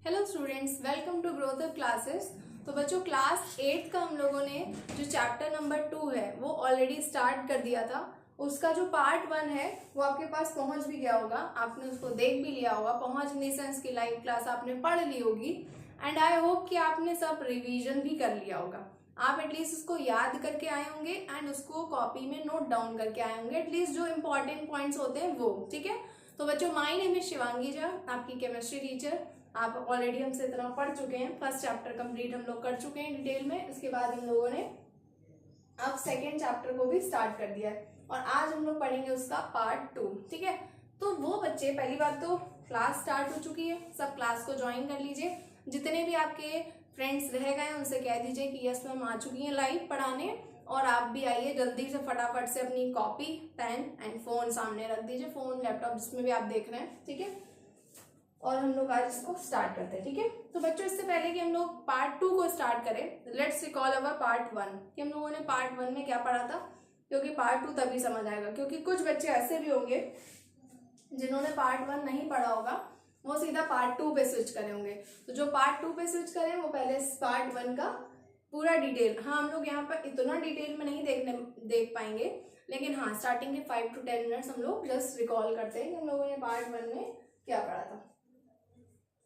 Hello students, welcome to growth of classes. तो बच्चों, class 8 का हम लोगों ने जो चैप्टर नंबर 2 है वो ऑलरेडी स्टार्ट कर दिया था। उसका जो पार्ट 1 है वो आपके पास पहुंच भी गया होगा, आपने उसको देख भी लिया होगा। पहुंच इन द सेंस की लाइव क्लास आपने पढ़ ली होगी एंड आई होप कि आपने सब रिवीजन भी कर लिया होगा। आप एटलीस्ट उसको याद करके आए होंगे एंड उसको कॉपी में नोट डाउन करके आए होंगे, एटलीस्ट जो इंपॉर्टेंट पॉइंट्स होते हैं वो। ठीक है, तो बच्चों, my name is Shivangi Jha, आपकी केमिस्ट्री टीचर। आप ऑलरेडी हमसे इतना पढ़ चुके हैं, फर्स्ट चैप्टर कंप्लीट हम लोग कर चुके हैं डिटेल में। उसके बाद हम लोगों ने अब सेकेंड चैप्टर को भी स्टार्ट कर दिया है और आज हम लोग पढ़ेंगे उसका पार्ट 2। ठीक है, तो वो बच्चे, पहली बात तो क्लास स्टार्ट हो चुकी है, सब क्लास को ज्वाइन कर लीजिए। जितने भी आपके फ्रेंड्स रह गए उनसे कह दीजिए कि यस मैम आ चुकी हैं लाइव पढ़ाने, और आप भी आइए जल्दी से फटाफट से अपनी कॉपी पेन एंड फोन सामने रख दीजिए, फोन लैपटॉप जिसमें भी आप देख रहे हैं। ठीक है, और हम लोग आज इसको स्टार्ट करते हैं। ठीक है, तो बच्चों, इससे पहले कि हम लोग पार्ट 2 को स्टार्ट करें, लेट्स रिकॉल अवर पार्ट 1 कि हम लोगों ने पार्ट 1 में क्या पढ़ा था, क्योंकि पार्ट 2 तभी समझ आएगा। क्योंकि कुछ बच्चे ऐसे भी होंगे जिन्होंने पार्ट 1 नहीं पढ़ा होगा, वो सीधा पार्ट 2 पे स्विच करे होंगे। तो जो पार्ट 2 पे स्विच करें वो पहले पार्ट 1 का पूरा डिटेल, हाँ हम लोग यहाँ पर इतना डिटेल में नहीं देख पाएंगे, लेकिन हाँ स्टार्टिंग के 5 to 10 मिनट्स हम लोग जस्ट रिकॉल करते हैं कि हम लोगों ने पार्ट 1 में क्या पढ़ा था।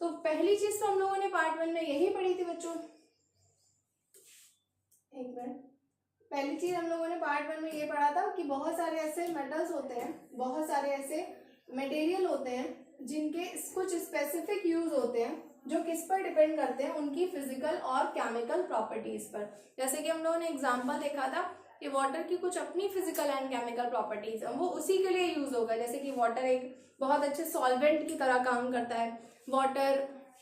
तो पहली चीज तो हम लोगों ने पार्ट 1 में यही पढ़ी थी बच्चों, एक मिनट। पहली चीज हम लोगों ने पार्ट 1 में ये पढ़ा था कि बहुत सारे ऐसे मेटल्स होते हैं, बहुत सारे ऐसे मटेरियल होते हैं जिनके कुछ स्पेसिफिक यूज होते हैं जो किस पर डिपेंड करते हैं, उनकी फिजिकल और केमिकल प्रॉपर्टीज पर। जैसे कि हम लोगों ने एग्जांपल देखा था कि वाटर की कुछ अपनी फिजिकल एंड केमिकल प्रॉपर्टीज है, वो उसी के लिए यूज होगा। जैसे कि वाटर एक बहुत अच्छे सॉल्वेंट की तरह काम करता है। वाटर,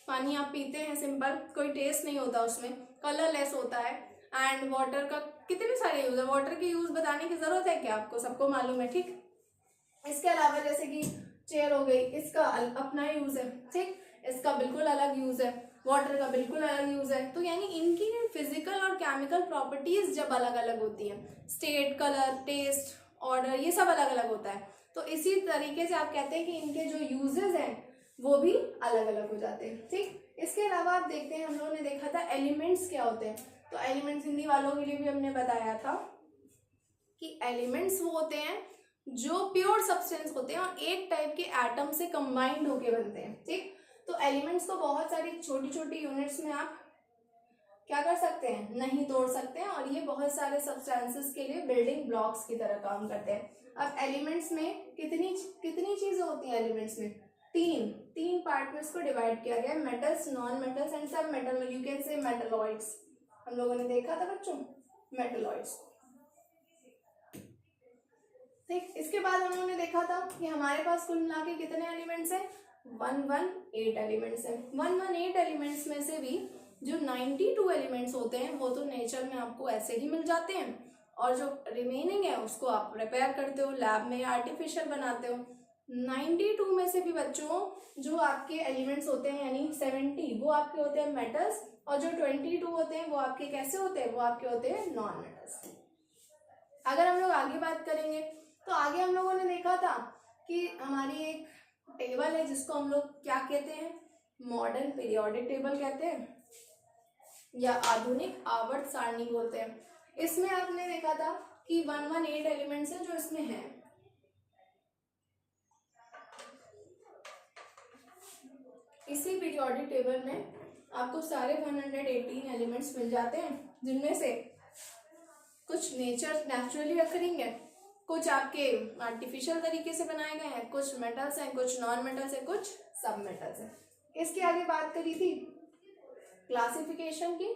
पानी आप पीते हैं सिंपल, कोई टेस्ट नहीं होता उसमें, कलरलेस होता है। एंड वाटर का कितने सारे यूज है, वाटर के यूज बताने की जरूरत है क्या आपको, सबको मालूम है। ठीक, इसके अलावा जैसे कि चेयर हो गई, इसका अपना यूज है। ठीक, इसका बिल्कुल अलग यूज है, वाटर का बिल्कुल अलग यूज है। तो यानी इनकी फिजिकल और केमिकल प्रॉपर्टीज जब अलग अलग होती हैं, स्टेट, कलर, टेस्ट, ऑर्डर, ये सब अलग अलग होता है। तो इसी तरीके से आप कहते हैं कि इनके जो यूजेस हैं वो भी अलग अलग हो जाते हैं। ठीक, इसके अलावा आप देखते हैं, हम लोगों ने देखा था एलिमेंट्स क्या होते हैं। तो एलिमेंट्स हिंदी वालों के लिए भी हमने बताया था कि एलिमेंट्स वो होते हैं जो प्योर सब्सटेंस होते हैं और एक टाइप के एटम से कंबाइंड होके बनते हैं। ठीक, तो एलिमेंट्स को बहुत सारी छोटी छोटी यूनिट्स में आप क्या कर सकते हैं, नहीं तोड़ सकते हैं, और ये बहुत सारे सब्सटेंसेस के लिए बिल्डिंग ब्लॉक्स की तरह काम करते हैं। अब एलिमेंट्स में कितनी कितनी चीजें होती हैं, एलिमेंट्स में तीन पार्ट में इसको डिवाइड किया गया है, मेटल्स, नॉन मेटल्स एंड सब metal, you can say metalloids. हम लोगों ने देखा था बच्चों मेटलॉइड्स। ठीक, इसके बाद हम लोगों ने देखा था कि हमारे पास कुल मिला के कितने एलिमेंट्स हैं, 118 एलिमेंट्स हैं। 118 एलिमेंट्स में से भी जो 92 एलिमेंट्स होते हैं वो तो नेचर में आपको ऐसे ही मिल जाते हैं, और जो रिमेनिंग है उसको आप प्रिपेयर करते हो लैब में या आर्टिफिशियल बनाते हो। 92 में से भी बच्चों जो आपके एलिमेंट्स होते हैं यानी 70 वो आपके होते हैं मेटल्स, और जो 22 होते हैं वो आपके कैसे होते हैं, वो आपके होते हैं नॉन मेटल्स। अगर हम लोग आगे बात करेंगे तो आगे हम लोगों ने देखा था कि हमारी एक टेबल है जिसको हम लोग क्या कहते हैं, मॉडर्न पीरियोडिक टेबल कहते हैं या आधुनिक आवर्त सारणी बोलते हैं। इसमें आपने देखा था कि 118 एलिमेंट्स हैं जो इसमें हैं। इसी पीरियोडिक टेबल में आपको सारे 118 एलिमेंट्स मिल जाते हैं, जिनमें से कुछ नेचुरली अकरिंग है, कुछ आपके आर्टिफिशियल तरीके से बनाए गए हैं, कुछ मेटल्स हैं, कुछ नॉन मेटल्स हैं, कुछ सब मेटल्स हैं। इसके आगे बात करी थी क्लासिफिकेशन की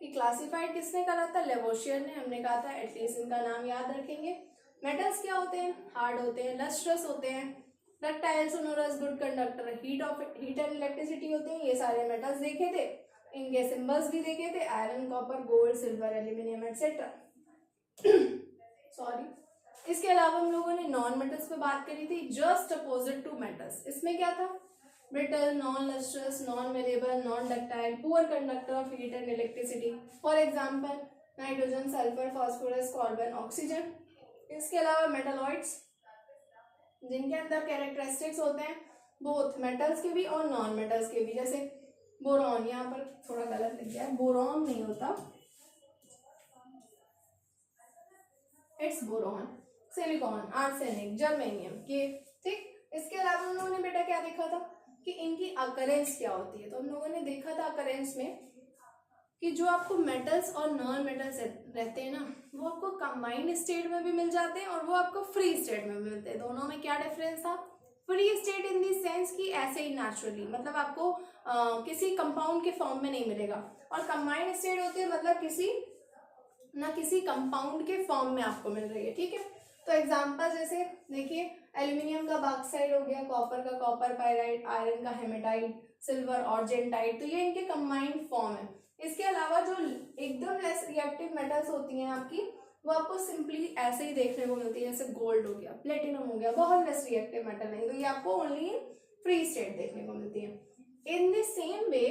कि क्लासिफाइड किसने करा था, लेवोशियर ने। हमने कहा था एटलीस्ट इनका नाम याद रखेंगे। मेटल्स क्या होते हैं, हार्ड होते हैं, लस्ट्रस होते हैं, ductile, sonorous, good conductor, heat and electricity होते हैं। ये सारे मेटल्स देखे थे, इनके सिंबल्स भी देखे थे, iron, copper, gold, silver, aluminium etcetera. Sorry, इसके अलावा हम लोगों ने नॉन मेटल्स पे बात करी थी, जस्ट अपोजिट टू मेटल्स। इसमें क्या था, brittle, non lustrous, non malleable, non ductile, poor conductor of heat and electricity. For example nitrogen, sulphur, phosphorus, carbon, oxygen. इसके अलावा मेटलॉइड्स, जिनके अंदर कैरेक्टरिस्टिक्स होते हैं बोथ मेटल्स के भी और नॉन मेटल्स के भी, जैसे बोरॉन, यहाँ पर थोड़ा गलत लिख गया है, बोरॉन नहीं होता, it's boron, silicon, arsenic, germanium, ये ठीक। इसके अलावा हम लोगों ने बेटा क्या देखा था कि इनकी अकरेंस क्या होती है। तो हम लोगों ने देखा था अकरेंस में कि जो आपको मेटल्स और नॉन मेटल्स रहते हैं ना, वो आपको कंबाइंड स्टेट में भी मिल जाते हैं और वो आपको फ्री स्टेट में भी मिलते हैं। दोनों में क्या डिफरेंस था? Free state in the sense कि ऐसे ही नेचुरली, मतलब आपको किसी कंपाउंड के फॉर्म में नहीं मिलेगा, और कंबाइंड स्टेट होती है मतलब किसी कंपाउंड के फॉर्म में आपको मिल रही है, ठीक है। तो एग्जांपल जैसे देखिए, एल्यूमिनियम का बॉक्साइड हो गया, कॉपर का कॉपर पाइराइड, आयरन का हेमेटाइट, सिल्वर ऑर्जेंटाइट, तो ये इनके कंबाइंड फॉर्म है। इसके अलावा जो एकदम लेस रिएक्टिव मेटल्स होती हैं आपकी, वो आपको सिंपली ऐसे ही देखने को मिलती है, जैसे गोल्ड हो गया, प्लेटिनम हो गया, बहुत लेस रिएक्टिव मेटल है, तो ये आपको ओनली फ्री स्टेट देखने को मिलती है। इन द सेम वे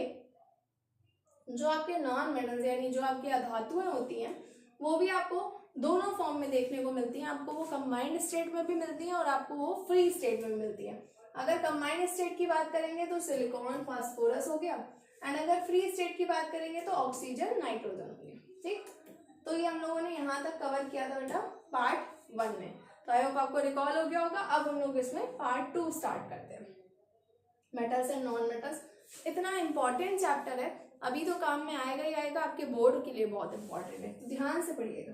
जो आपके नॉन मेटल्स यानी जो आपकी अधातुएं होती हैं, वो भी आपको दोनों फॉर्म में देखने को मिलती हैं। आपको वो कंबाइंड स्टेट में भी मिलती हैं और आपको वो फ्री स्टेट में भी मिलती हैं। अगर कंबाइंड स्टेट की बात करेंगे तो सिलिकॉन, फास्फोरस हो गया, एंड अगर फ्री स्टेट की बात करेंगे तो ऑक्सीजन, नाइट्रोजन हो गया, ठीक। तो ये हम लोगों ने यहाँ तक कवर किया था बेटा पार्ट 1 में। तो आई होप आपको रिकॉल हो गया होगा। अब हम लोग इसमें पार्ट 2 स्टार्ट करते हैं, मेटल्स एंड नॉन मेटल्स। इतना इंपॉर्टेंट चैप्टर है, अभी तो काम में आएगा ही आएगा, आपके बोर्ड के लिए बहुत इंपॉर्टेंट है, तो ध्यान से पढ़िएगा।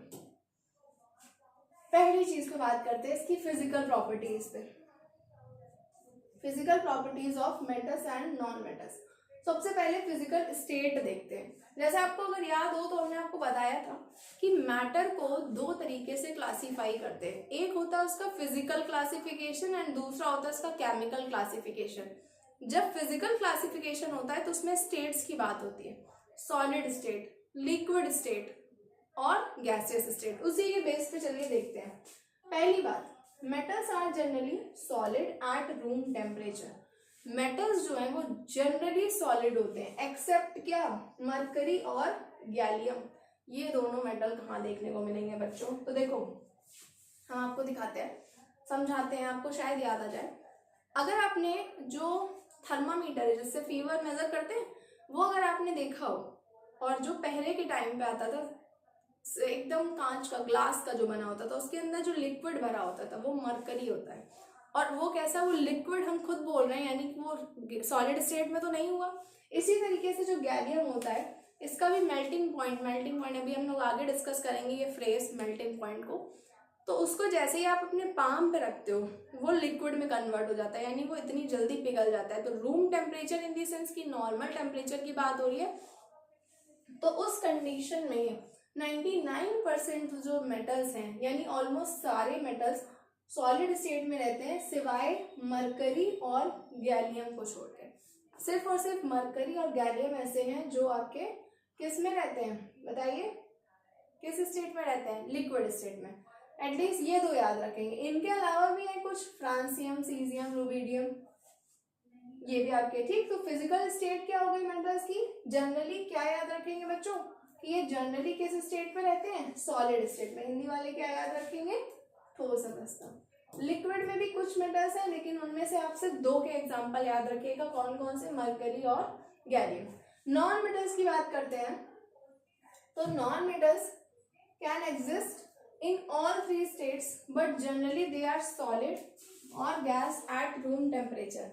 पहली चीज पे बात करते हैं इसकी फिजिकल प्रॉपर्टीज पे। Physical properties of metals and non metals. सबसे पहले फिजिकल स्टेट देखते हैं। जैसे आपको अगर याद हो तो हमने आपको बताया था कि मैटर को दो तरीके से क्लासिफाई करते हैं। एक होता है उसका फिजिकल क्लासिफिकेशन एंड दूसरा होता है उसका केमिकल क्लासिफिकेशन। जब फिजिकल क्लासिफिकेशन होता है तो उसमें स्टेट्स की बात होती है, सॉलिड स्टेट, लिक्विड स्टेट और गैसियस स्टेट। उसी के बेस पे चलिए देखते हैं। पहली बात, metals are generally solid at room temperature. Metals जो है वो जनरली सॉलिड होते हैं, एक्सेप्ट क्या, मरकरी और गैलियम। ये दोनों मेटल कहाँ देखने को मिलेंगे बच्चों? तो देखो हम आपको दिखाते हैं, समझाते हैं, आपको शायद याद आ जाए। अगर आपने जो थर्मामीटर है जिससे फीवर मेजर करते हैं, वो अगर आपने देखा हो, और जो पहले के टाइम पे आता था एकदम कांच का, ग्लास का जो बना होता था, उसके अंदर जो लिक्विड भरा होता था वो मरकरी होता है। और वो कैसा, वो लिक्विड हम खुद बोल रहे हैं, यानी कि वो सॉलिड स्टेट में तो नहीं हुआ। इसी तरीके से जो गैलियम होता है, इसका भी मेल्टिंग पॉइंट अभी हम लोग आगे डिस्कस करेंगे ये फ्रेज मेल्टिंग पॉइंट को। तो उसको जैसे ही आप अपने पाम पे रखते हो वो लिक्विड में कन्वर्ट हो जाता है, यानी वो इतनी जल्दी पिघल जाता है। तो room temperature in the sense की नॉर्मल टेम्परेचर की बात हो रही है। तो उस कंडीशन में 99% जो मेटल्स हैं, यानी ऑलमोस्ट सारे मेटल्स सॉलिड स्टेट में रहते हैं, सिवाय मरकरी और गैलियम को छोड़कर। सिर्फ और सिर्फ मरकरी और गैलियम ऐसे हैं जो आपके किस में रहते हैं, बताइए किस स्टेट में रहते हैं? लिक्विड स्टेट में। एटलीस्ट ये दो याद रखेंगे। इनके अलावा भी है कुछ, फ्रांसियम, सीजियम, रुबिडियम, ये भी आपके, ठीक। तो फिजिकल स्टेट क्या हो गई मेटल्स की? जनरली क्या याद रखेंगे बच्चों कि ये जनरली किस स्टेट में रहते हैं? सॉलिड स्टेट में। हिंदी वाले क्या याद रखेंगे? ठोस अवस्था। लिक्विड में भी कुछ मेटल्स हैं, लेकिन उनमें से आप सिर्फ दो के एग्जांपल याद रखिएगा। कौन कौन से? मरकरी और गैलियम। नॉन मेटल्स की बात करते हैं, तो non metals can exist in all three states but generally they are solid or gas at room temperature।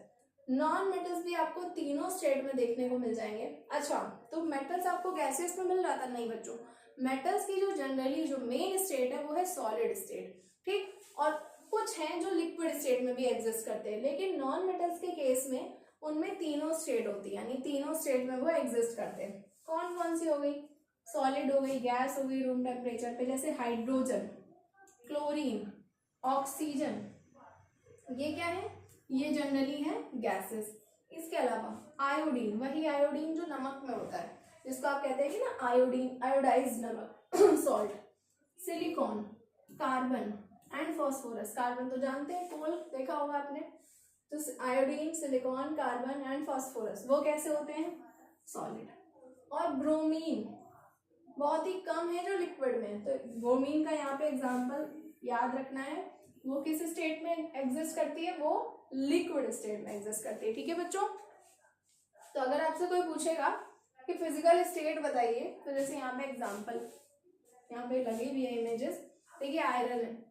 Non metals भी आपको तीनों स्टेट में देखने को मिल जाएंगे। अच्छा, तो मेटल्स आपको गैसेस में मिल रहा था? नहीं बच्चों, मेटल्स की जो जनरली जो मेन स्टेट है वो है सॉलिड स्टेट, ठीक। और कुछ हैं जो लिक्विड स्टेट में भी एग्जिस्ट करते हैं, लेकिन नॉन मेटल्स के केस में उनमें तीनों स्टेट होती है, यानी तीनों स्टेट में वो एग्जिस्ट करते हैं। कौन कौन सी हो गई? सॉलिड हो गई, गैस हो गई रूम टेम्परेचर पे, जैसे हाइड्रोजन, क्लोरीन, ऑक्सीजन, ये क्या है? ये जनरली है गैसेस। इसके अलावा आयोडीन, वही आयोडीन जो नमक में होता है, जिसको आप कहते हैं कि ना आयोडीन, आयोडाइज्ड नमक salt, silicon, carbon and phosphorus. Carbon तो जानते हैं, कोल देखा होगा आपने। तो iodine, silicon, carbon and phosphorus वो कैसे होते हैं? सॉलिड। और ब्रोमीन बहुत ही कम है जो लिक्विड में, तो ब्रोमीन का यहाँ पे एग्जांपल याद रखना है। वो किस स्टेट में एग्जिस्ट करती है? वो लिक्विड स्टेट में एग्जिस्ट करती है, ठीक है बच्चों। तो अगर आपसे कोई पूछेगा कि फिजिकल स्टेट बताइए, तो जैसे यहाँ पे एग्जांपल, यहाँ पे लगी हुई है इमेजेस, देखिए आयरन है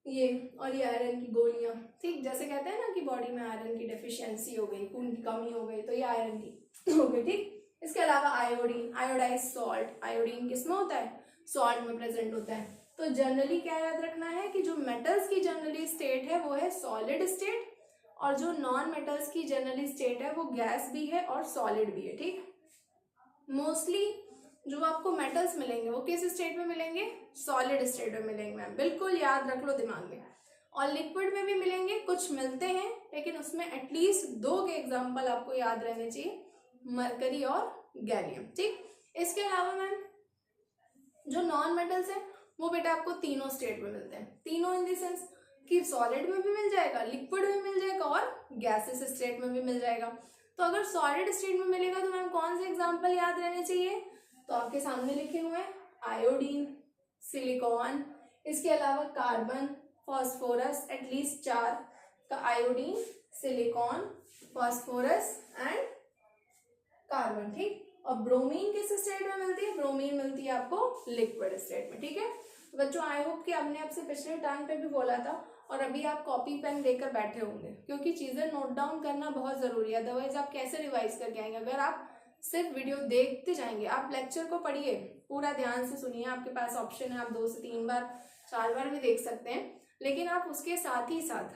ये, और ये आयरन की गोलियां, ठीक, जैसे कहते हैं ना कि बॉडी में आयरन की डेफिशिएंसी हो गई, खून की कमी हो गई, तो ये आयरन की हो गई, ठीक। इसके अलावा आयोडीन, आयोडाइज सॉल्ट, आयोडीन किसमें होता है, सॉल्ट में प्रेजेंट होता है। तो जनरली क्या याद रखना है कि जो मेटल्स की जनरली स्टेट है वो है सॉलिड स्टेट, और जो नॉन मेटल्स की जनरली स्टेट है वो गैस भी है और सॉलिड भी है, ठीक। मोस्टली जो आपको मेटल्स मिलेंगे वो किस स्टेट में मिलेंगे, सॉलिड स्टेट में मिलेंगे मैम, बिल्कुल याद रख लो दिमाग में। और लिक्विड में भी मिलेंगे, कुछ मिलते हैं, लेकिन उसमें एटलीस्ट 2 के एग्जाम्पल आपको याद रहने चाहिए, मरकरी और गैलियम, ठीक। इसके अलावा मैम जो नॉन मेटल्स हैं वो बेटा आपको तीनों स्टेट में मिलते हैं, तीनों इन द सेंस कि सॉलिड में भी मिल जाएगा, लिक्विड में मिल जाएगा और गैसेस स्टेट में भी मिल जाएगा। तो अगर सॉलिड स्टेट में मिलेगा तो मैम कौन से एग्जाम्पल याद रहने चाहिए, तो आपके सामने लिखे हुए हैं आयोडीन, सिलिकॉन, इसके अलावा कार्बन, फॉस्फोरस, एटलीस्ट 4 का iodine, silicon, phosphorus and carbon, ठीक। और ब्रोमीन किस स्टेट में मिलती है, ब्रोमीन मिलती है आपको लिक्विड स्टेट में, ठीक है। बच्चों आई होप कि आपने आपसे पिछले टाइम पे भी बोला था और अभी आप कॉपी पेन लेकर बैठे होंगे, क्योंकि चीजें नोट डाउन करना बहुत जरूरी है, अदरवाइज आप कैसे रिवाइज करके आएंगे। अगर आप सिर्फ वीडियो देखते जाएंगे, आप लेक्चर को पढ़िए, पूरा ध्यान से सुनिए, आपके पास ऑप्शन है, आप 2 से 3 बार 4 बार भी देख सकते हैं, लेकिन आप उसके साथ ही साथ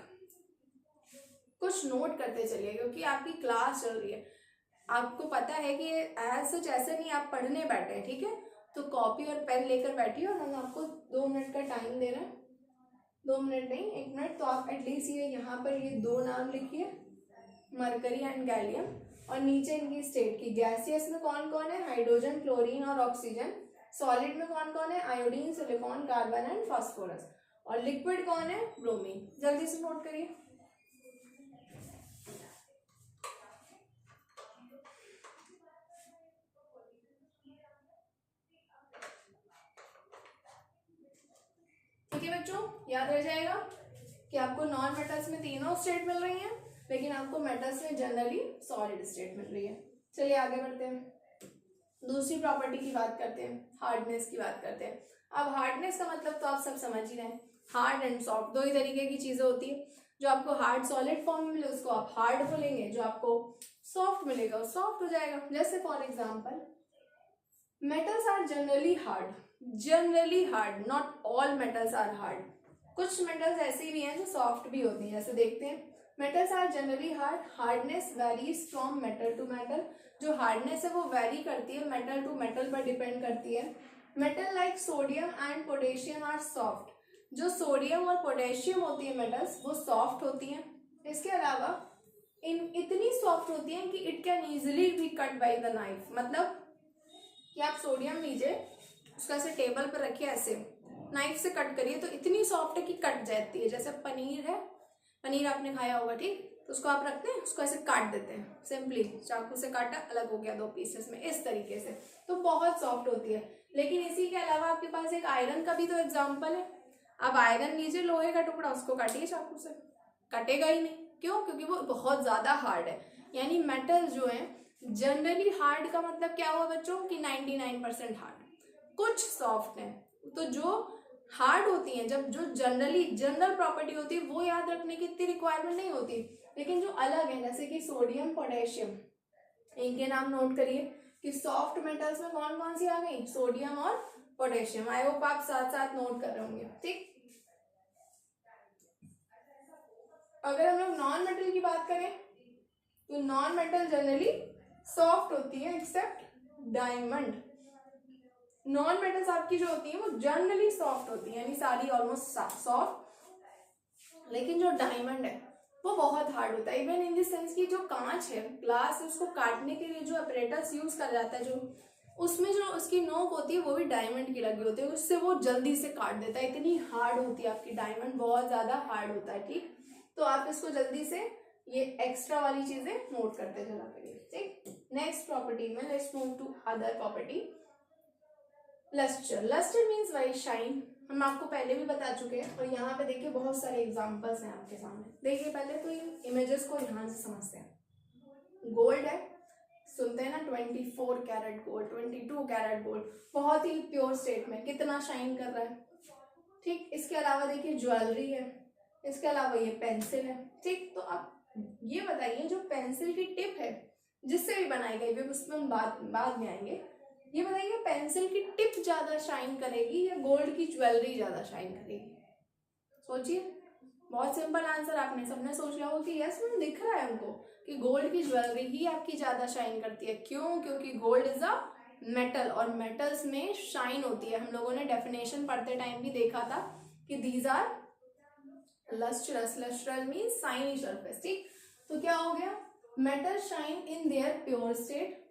कुछ नोट करते चलिए, क्योंकि आपकी क्लास चल रही है, आपको पता है कि एज सच ऐसे नहीं आप पढ़ने बैठे हैं, ठीक है। तो कॉपी और पेन लेकर बैठिए, और हम आपको 2 मिनट का टाइम दे रहे हैं, 2 मिनट नहीं 1 मिनट, तो आप एटलीस्ट ये यहाँ पर ये 2 नाम लिखिए, मरकरी एंड गैलियम, और नीचे इनकी स्टेट की, गैसियस में कौन कौन है, हाइड्रोजन, क्लोरीन और ऑक्सीजन, सॉलिड में कौन कौन है, iodine, silicon, carbon and phosphorus, और लिक्विड कौन है, ब्रोमीन। जल्दी से नोट करिए। ठीक है बच्चों, याद रह जाएगा कि आपको नॉन मेटल्स में तीनों स्टेट मिल रही हैं, लेकिन आपको मेटल्स में जनरली सॉलिड स्टेट मिल रही है। चलिए आगे बढ़ते हैं, दूसरी प्रॉपर्टी की बात करते हैं, हार्डनेस की बात करते हैं। अब हार्डनेस का मतलब तो आप सब समझ ही रहे हैं, हार्ड एंड सॉफ्ट 2 ही तरीके की चीजें होती है। जो आपको हार्ड सॉलिड फॉर्म में मिले उसको आप हार्ड बोलेंगे, जो आपको सॉफ्ट मिलेगा वो सॉफ्ट हो जाएगा। जैसे for example metals are generally hard, not all metals are hard. कुछ मेटल्स ऐसे भी हैं जो सॉफ्ट भी होती हैं, जैसे देखते हैं metals are generally hard, hardness varies from metal to metal. जो हार्डनेस है वो वेरी करती है, मेटल टू मेटल पर डिपेंड करती है। Metal like sodium and potassium are soft, जो सोडियम और पोटेशियम होती है मेटल्स वो सॉफ्ट होती हैं। इसके अलावा इतनी सॉफ्ट होती हैं कि it can easily be cut by the knife, मतलब कि आप सोडियम लीजिए, उसका ऐसे टेबल पर रखिए, ऐसे नाइफ से कट करिए तो इतनी सॉफ्ट है कि कट जाती है। जैसे पनीर है, पनीर आपने खाया होगा, ठीक, तो उसको आप रखते हैं, उसको ऐसे काट देते हैं, सिंपली चाकू से काटा, अलग हो गया 2 पीसेस में, इस तरीके से, तो बहुत सॉफ्ट होती है। लेकिन इसी के अलावा आपके पास एक आयरन का भी तो एग्जाम्पल है। आप आयरन लीजिए, लोहे का टुकड़ा, उसको काटिए चाकू से, कटेगा ही नहीं, क्यों, क्योंकि वो बहुत ज्यादा हार्ड है। यानी मेटल जो है जनरली हार्ड का मतलब क्या हुआ बच्चों कि 99% हार्ड, कुछ सॉफ्ट है। तो जो हार्ड होती हैं, जब जो जनरल प्रॉपर्टी होती है वो याद रखने की इतनी रिक्वायरमेंट नहीं होती, लेकिन जो अलग है जैसे कि सोडियम, पोटेशियम, इनके नाम नोट करिए कि सॉफ्ट मेटल्स में कौन कौन सी आ गई, सोडियम और पोटेशियम। आई होप आप साथ साथ नोट कर रहे होंगे, ठीक। अगर हम लोग नॉन मेटल की बात करें तो नॉन मेटल जनरली सॉफ्ट होती है एक्सेप्ट डायमंड। नॉन मेटल्स आपकी जो होती है वो जनरली सॉफ्ट होती है, यानी सारी ऑलमोस्ट सॉफ्ट, लेकिन जो डायमंड है वो बहुत हार्ड होता है। इवन इन द सेंस की जो कांच है, ग्लास है, उसको काटने के लिए जो अपरेटस यूज कर जाता है, जो उसमें जो उसकी नोक होती है वो भी डायमंड की लगी होती है, उससे वो जल्दी से काट देता है, इतनी हार्ड होती है आपकी डायमंड, बहुत ज्यादा हार्ड होता है, ठीक। तो आप इसको जल्दी से ये एक्स्ट्रा वाली चीजें नोट करते चला करिए, ठीक। नेक्स्ट प्रॉपर्टी में let's move to other property, lustre. Lustre means white shine, हम आपको पहले भी बता चुके हैं, और यहाँ पे देखिए बहुत सारे एग्जांपल्स हैं आपके सामने। देखिए पहले तो इन इमेजेस को ध्यान से समझते हैं। गोल्ड है, सुनते हैं ना 24 कैरेट गोल्ड, 22 कैरेट गोल्ड, बहुत ही प्योर स्टेट में, कितना शाइन कर रहा है। ठीक, इसके अलावा देखिए ज्वेलरी है, इसके अलावा ये पेंसिल है। ठीक, तो आप ये बताइए जो पेंसिल की टिप है जिससे भी बनाई गई, उसमें हम बाद में आएंगे, ये बताइए पेंसिल की टिप ज्यादा शाइन करेगी या गोल्ड की ज्वेलरी ज्यादा शाइन करेगी? सोचिए, बहुत सिंपल आंसर, आपने सबने सोच लिया होगा कि यस मैम दिख रहा है हमको कि गोल्ड की ज्वेलरी ही आपकी ज्यादा शाइन करती है। क्यों? क्योंकि गोल्ड इज अ मेटल और मेटल्स में शाइन होती है। हम लोगों ने डेफिनेशन पढ़ते टाइम भी देखा था कि these are lustrous, lustrous means shiny surface. ठीक, तो क्या हो गया, metal shine in their pure state,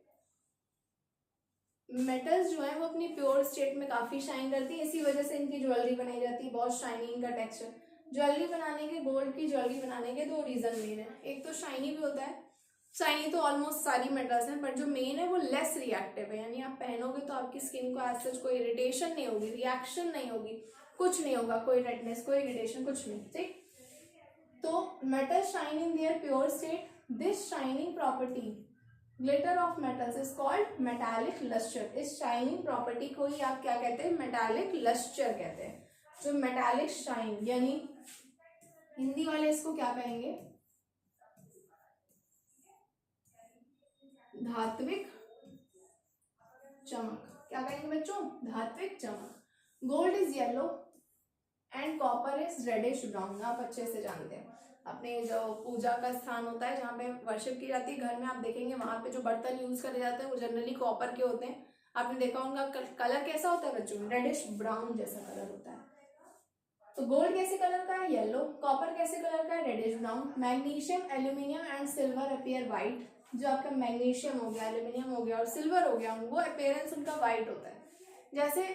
metals जो है वो अपनी प्योर स्टेट में काफी शाइन करती है, इसी वजह से इनकी ज्वेलरी बनाई जाती है, बहुत शाइनी इनका टेक्सचर। ज्वेलरी बनाने के, गोल्ड की ज्वेलरी बनाने के दो रीजन मेन है, एक तो शाइनी भी होता है, शाइनी तो ऑलमोस्ट सारी मेटल्स हैं, पर जो मेन है वो लेस रिएक्टिव है, यानी आप पहनोगे तो आपकी स्किन को एज सच कोई इरिटेशन नहीं होगी, रिएक्शन नहीं होगी, कुछ नहीं होगा, कोई रेडनेस, कोई इरिटेशन, कुछ नहीं। ठीक, तो metal shine in their pure state, this shining property glitter of metals is called metallic lustre. इस शाइनिंग प्रॉपर्टी को ही आप क्या कहते हैं, मेटालिक लस्टर कहते हैं। जो मेटालिक शाइन, यानी हिंदी वाले इसको क्या कहेंगे, धात्विक चमक। क्या कहेंगे बच्चों, धात्विक चमक। Gold is yellow and copper is reddish brown. आप अच्छे से जानते हैं, अपने जो पूजा का स्थान होता है जहाँ पे वर्शिप की जाती है, घर में आप देखेंगे वहां पे जो बर्तन यूज करे जाते हैं वो जनरली कॉपर के होते हैं। आपने देखा उनका कलर कैसा होता है बच्चों, रेडिश ब्राउन जैसा कलर होता है। तो गोल्ड कैसे कलर का है, येलो। कॉपर कैसे कलर का है, reddish brown. Magnesium, aluminium and silver appear white. जो आपका मैग्नीशियम हो गया, एल्यूमिनियम हो गया और सिल्वर हो गया, वो अपीयरेंस उनका व्हाइट होता है। जैसे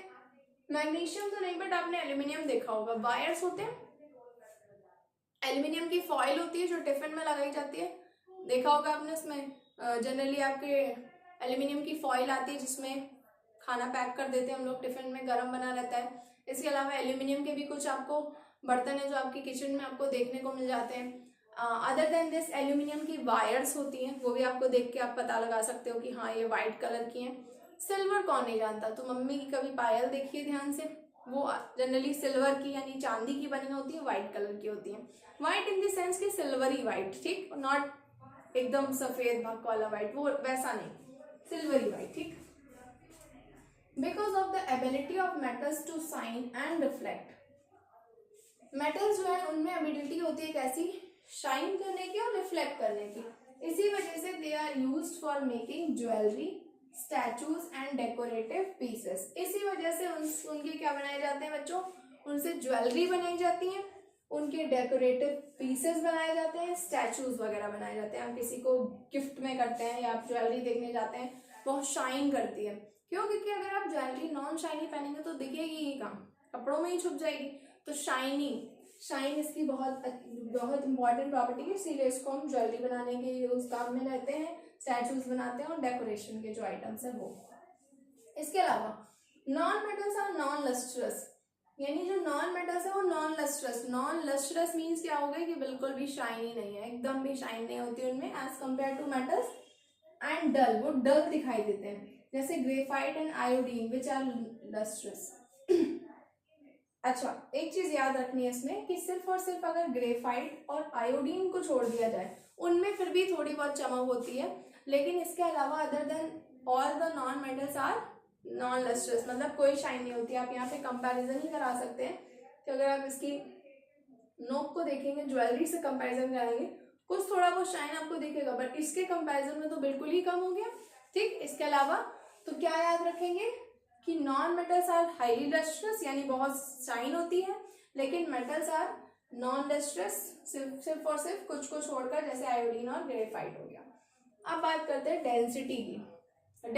मैग्नीशियम तो नहीं, बट आपने एल्यूमिनियम देखा होगा, वायर्स होते हैं, एल्यूमिनियम की फॉइल होती है जो टिफिन में लगाई जाती है, देखा होगा आपने। उसमें जनरली आपके एल्यूमिनियम की फॉइल आती है जिसमें खाना पैक कर देते हैं हम लोग, टिफिन में गर्म बना रहता है। इसके अलावा एल्यूमिनियम के भी कुछ आपको बर्तन है जो आपकी किचन में आपको देखने को मिल जाते हैं। अदर देन दिस एल्यूमिनियम की वायर्स होती हैं, वो भी आपको देख के आप पता लगा सकते हो कि हाँ ये व्हाइट कलर की हैं। सिल्वर कौन नहीं जानता, तो मम्मी की कभी पायल देखिए ध्यान से, वो जनरली सिल्वर की यानी चांदी की बनी होती है, व्हाइट कलर की होती है। व्हाइट इन द सेंस की सिल्वरी व्हाइट, ठीक, नॉट एकदम सफेद भक वाला व्हाइट, वो वैसा नहीं, सिल्वरी व्हाइट। ठीक, because of the ability of metals to shine and reflect. Metals जो है उनमें एबिलिटी होती है कैसी, शाइन करने की और रिफ्लेक्ट करने की, इसी वजह से they are used for making jewellery, statues and decorative pieces. इसी वजह से उनके क्या बनाए जाते हैं बच्चों, उनसे ज्वेलरी बनाई जाती है, उनके डेकोरेटिव पीसेस बनाए जाते हैं, स्टैचूज वगैरह बनाए जाते हैं। आप किसी को गिफ्ट में करते हैं या आप ज्वेलरी देखने जाते हैं, बहुत शाइन करती है। क्यों? क्योंकि अगर आप ज्वेलरी नॉन शाइनी पहनेंगे तो दिखेगी ही कहाँ, कपड़ों में ही छुप जाएगी। तो शाइन इसकी बहुत बहुत इंपॉर्टेंट प्रॉपर्टी है, इसीलिए इसको हम ज्वेलरी बनाने के उस काम में रहते हैं, स्टैचूज बनाते हैं और डेकोरेशन के जो आइटम्स है वो। इसके अलावा non metals are non lustrous, यानी जो नॉन मेटल्स है वो non lustrous. Non lustrous means क्या हो गया कि बिल्कुल भी शाइनी नहीं है, एकदम भी शाइन नहीं होती उनमें as compared to metals. And dull, वो डल दिखाई देते हैं, जैसे graphite and iodine which are lustrous. अच्छा, एक चीज याद रखनी है इसमें कि सिर्फ और सिर्फ अगर ग्रेफाइट और आयोडीन को छोड़ दिया जाए, उनमें फिर भी थोड़ी बहुत चमक होती है, लेकिन इसके अलावा other than all the non metals are non lustrous, मतलब कोई शाइन नहीं होती। आप यहाँ पे कंपैरिजन ही करा सकते हैं कि अगर आप इसकी नोक को देखेंगे, ज्वेलरी से कंपैरिजन कराएंगे, कुछ थोड़ा बहुत शाइन आपको दिखेगा, बट इसके कंपैरिजन में तो बिल्कुल ही कम हो गया। ठीक, इसके अलावा तो क्या याद रखेंगे कि non metals are highly lustrous, यानी बहुत शाइन होती है, लेकिन मेटल्स आर नॉन लस्ट्रस, सिर्फ और सिर्फ कुछ को छोड़कर, जैसे आयोडीन और ग्रेफाइट हो गया। अब बात करते हैं डेंसिटी की।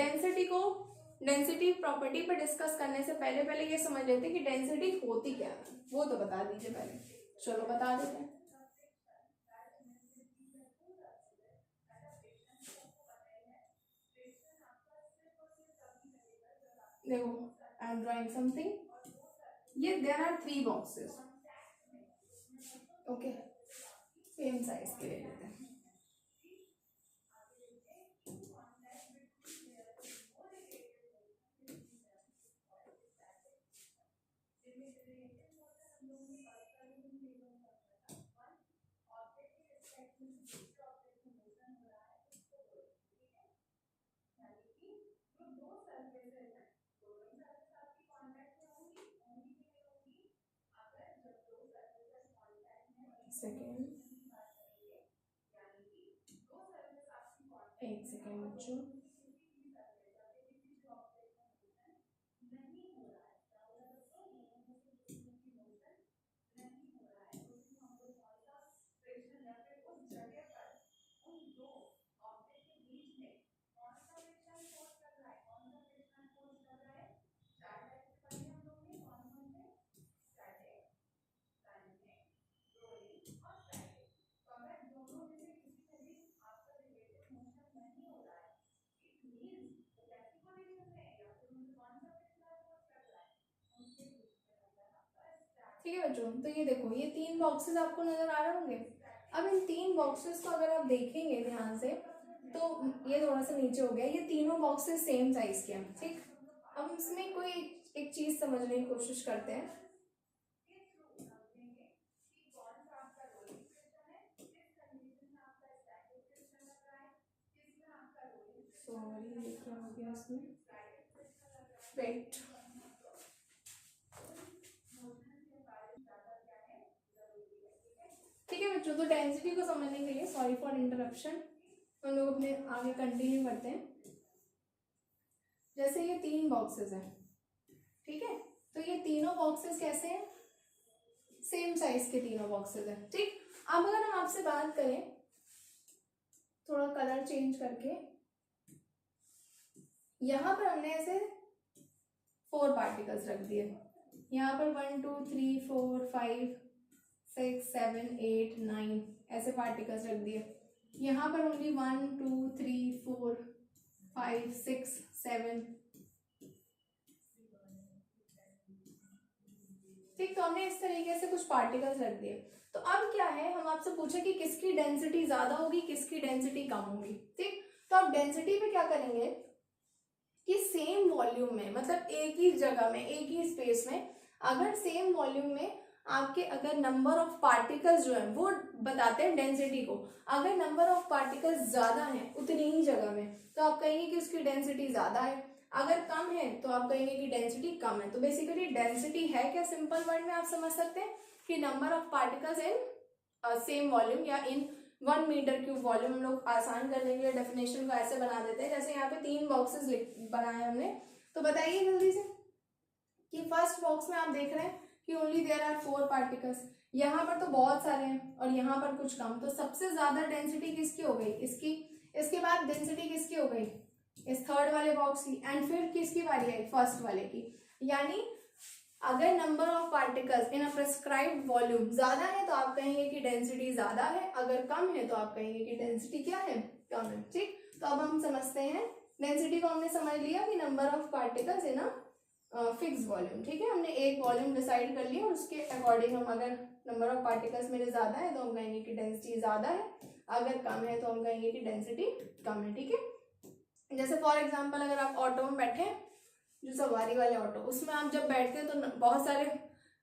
डेंसिटी प्रॉपर्टी पर डिस्कस करने से पहले ये समझ लेते हैं कि डेंसिटी होती क्या है, वो तो बता दीजिए पहले। चलो बता देते हैं। देखो, आई एम ड्राइंग समथिंग, ये there are 3 boxes, okay, same size के ले लेते हैं। है बच्चों। ठीक है बच्चों, तो ये देखो ये 3 बॉक्सेस आपको नजर आ रहे होंगे। अब इन 3 बॉक्सेस को अगर आप देखेंगे ध्यान से तो ये थोड़ा सा नीचे हो गया, ये तीनों बॉक्सेस सेम साइज के हैं। ठीक, अब इसमें कोई एक चीज समझने की कोशिश करते हैं। सॉरी, ये क्या हो गया इसमें, वेट। ठीक है बच्चों, तो डेंसिटी को समझने के लिए सॉरी फॉर इंटरप्शन, हम लोग अपने आगे कंटिन्यू करते हैं। जैसे ये 3 बॉक्सेस हैं, ठीक है, तो ये तीनों बॉक्सेस कैसे हैं, सेम साइज के तीनों बॉक्सेस हैं। ठीक, अब अगर हम आपसे बात करें थोड़ा कलर चेंज करके, यहां पर हमने ऐसे 4 पार्टिकल्स रख दिए, यहाँ पर 1 2 3 4 5 6 7 8 9 ऐसे पार्टिकल्स रख दिए। यहाँ पर ओनली 1 2 3 4 5 6 7। ठीक, तो हमने इस तरीके से कुछ पार्टिकल्स रख दिए। तो अब क्या है, हम आपसे पूछे कि किसकी डेंसिटी ज्यादा होगी, किसकी डेंसिटी कम होगी। ठीक, तो आप डेंसिटी पे क्या करेंगे कि सेम वॉल्यूम में, मतलब एक ही जगह में, एक ही स्पेस में, अगर सेम वॉल्यूम में आपके अगर नंबर ऑफ पार्टिकल्स जो है वो बताते हैं डेंसिटी को, अगर नंबर ऑफ पार्टिकल्स ज्यादा हैं उतनी ही जगह में तो आप कहेंगे कि उसकी डेंसिटी ज्यादा है, अगर कम है तो आप कहेंगे कि डेंसिटी कम है। तो बेसिकली डेंसिटी है क्या, सिंपल वर्ड में आप समझ सकते हैं कि number of particles in same volume या इन 1 मीटर क्यूब वॉल्यूम। हम लोग आसान करने के लिए डेफिनेशन को ऐसे बना देते हैं, जैसे यहाँ पे 3 बॉक्सेस बनाए हमने। तो बताइए जल्दी से कि फर्स्ट बॉक्स में आप देख रहे हैं कि ओनली देयर आर 4 पार्टिकल्स, यहाँ पर तो बहुत सारे हैं और यहाँ पर कुछ कम, तो सबसे ज्यादा डेंसिटी किसकी हो गई, इसकी। इसके बाद डेंसिटी किसकी हो गई, इस थर्ड वाले बॉक्स की, एंड फिर किसकी बारी आई, फर्स्ट वाले की। यानी अगर number of particles in a prescribed volume ज्यादा है तो आप कहेंगे कि डेंसिटी ज्यादा है, अगर कम है तो आप कहेंगे कि डेंसिटी क्या है, कम है। ठीक, तो अब हम समझते हैं डेंसिटी को। हमने समझ लिया कि number of particles in a fix volume. ठीक है, हमने एक वॉल्यूम डिसाइड कर लिया और उसके अकॉर्डिंग हम अगर नंबर ऑफ पार्टिकल्स मेरे ज्यादा है तो हम कहेंगे कि डेंसिटी ज्यादा है, अगर कम है तो हम कहेंगे कि डेंसिटी कम है। ठीक है, जैसे फॉर एग्जांपल अगर आप ऑटो में बैठे, जो सवारी वाले ऑटो, उसमें आप जब बैठते हैं तो बहुत सारे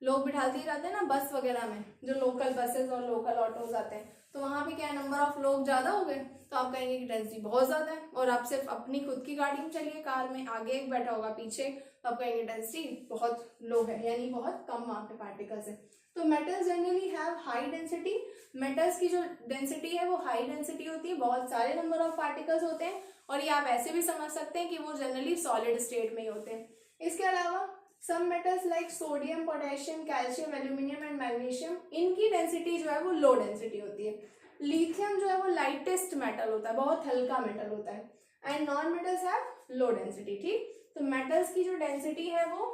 लोग बिठाते ही रहते हैं ना, बस वगैरह में जो लोकल बसेस और लोकल ऑटोज आते हैं, तो वहां पे क्या है, नंबर ऑफ लोग ज्यादा हो गए तो आप कहेंगे कि डेंसिटी बहुत ज्यादा है। और आप सिर्फ अपनी खुद की गाड़ी में चलिए, कार में आगे एक बैठा होगा, पीछे, तो आप कहेंगे डेंसिटी बहुत लो है, यानी बहुत कम वहां पे पार्टिकल्स है। तो metals generally have high density, metals की जो डेंसिटी है वो हाई डेंसिटी होती है, बहुत सारे नंबर ऑफ पार्टिकल्स होते हैं, और ये आप ऐसे भी समझ सकते हैं कि वो जनरली सॉलिड स्टेट में ही होते हैं। इसके अलावा some metals like sodium, potassium, calcium, aluminium and magnesium, इनकी डेंसिटी जो है वो लो डेंसिटी होती है। लिथियम जो है वो लाइटेस्ट मेटल होता है, बहुत हल्का मेटल होता है, and non metals have low density. ठीक, तो मेटल्स की जो डेंसिटी है वो